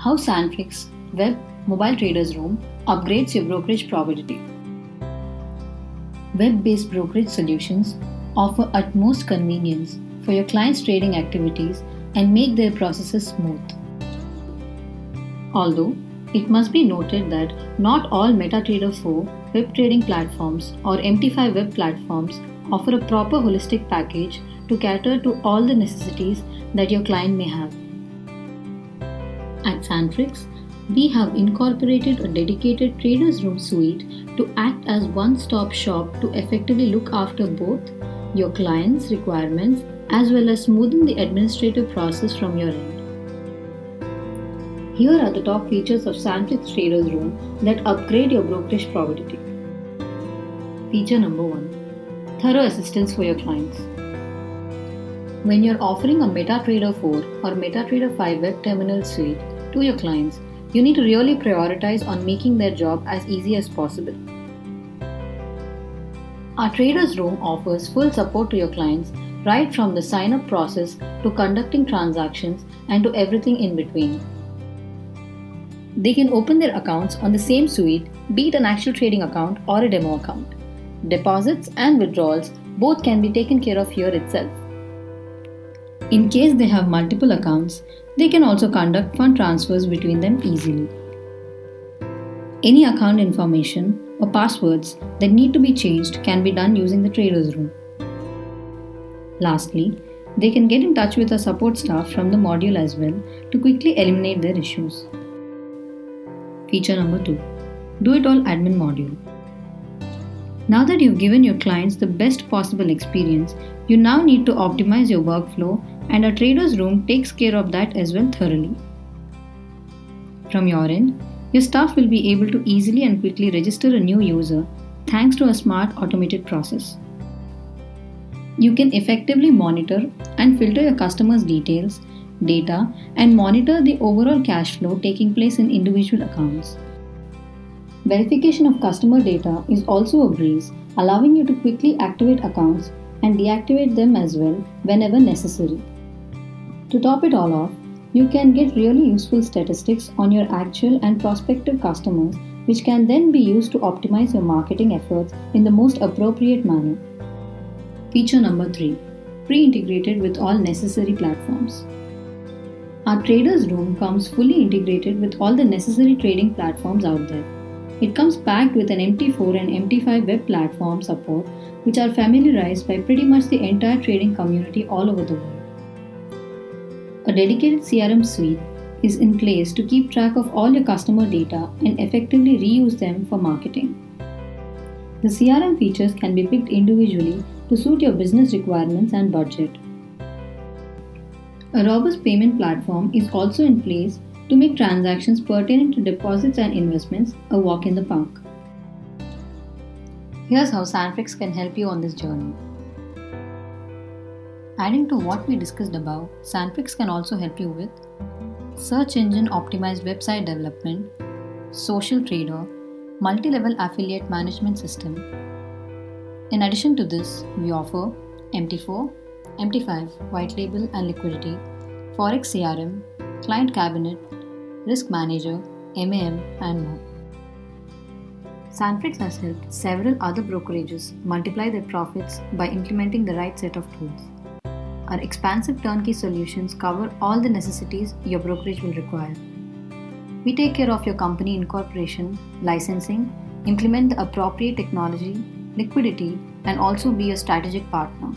How Sanfix Web Mobile Traders Room upgrades your brokerage probability. Web-based brokerage solutions offer utmost convenience for your clients' trading activities and make their processes smooth. Although, it must be noted that not all MetaTrader 4 web trading platforms or MT5 web platforms offer a proper holistic package to cater to all the necessities that your client may have. At Sanfix, we have incorporated a dedicated Traders Room suite to act as one-stop shop to effectively look after both your client's requirements as well as smoothen the administrative process from your end. Here are the top features of Sanfix Traders Room that upgrade your brokerage probability. Feature number 1. Thorough assistance for your clients. When you're offering a MetaTrader 4 or MetaTrader 5 web terminal suite to your clients, you need to really prioritize on making their job as easy as possible. Our Traders Room offers full support to your clients right from the sign-up process to conducting transactions and to everything in between. They can open their accounts on the same suite, be it an actual trading account or a demo account. Deposits and withdrawals both can be taken care of here itself. In case they have multiple accounts, they can also conduct fund transfers between them easily. Any account information or passwords that need to be changed can be done using the Traders Room. Lastly, they can get in touch with our support staff from the module as well to quickly eliminate their issues. Feature number 2. Do It All Admin Module. Now that you've given your clients the best possible experience, you now need to optimize your workflow, and our Traders Room takes care of that as well thoroughly. From your end, your staff will be able to easily and quickly register a new user thanks to a smart automated process. You can effectively monitor and filter your customers' details, data, and monitor the overall cash flow taking place in individual accounts. Verification of customer data is also a breeze, allowing you to quickly activate accounts and deactivate them as well whenever necessary. To top it all off, you can get really useful statistics on your actual and prospective customers, which can then be used to optimize your marketing efforts in the most appropriate manner. Feature number 3. Pre-integrated with all necessary platforms. Our Traders Room comes fully integrated with all the necessary trading platforms out there. It comes packed with an MT4 and MT5 web platform support, which are familiarized by pretty much the entire trading community all over the world. A dedicated CRM suite is in place to keep track of all your customer data and effectively reuse them for marketing. The CRM features can be picked individually to suit your business requirements and budget. A robust payment platform is also in place to make transactions pertaining to deposits and investments a walk in the park. Here's how Sanfix can help you on this journey. Adding to what we discussed above, Sanfix can also help you with search engine optimized website development, social trader, multi-level affiliate management system. In addition to this, we offer MT4, MT5, white label and liquidity, Forex CRM, client cabinet, risk manager, MAM, and more. Sanfix has helped several other brokerages multiply their profits by implementing the right set of tools. Our expansive turnkey solutions cover all the necessities your brokerage will require. We take care of your company incorporation, licensing, implement the appropriate technology, liquidity, and also be a strategic partner.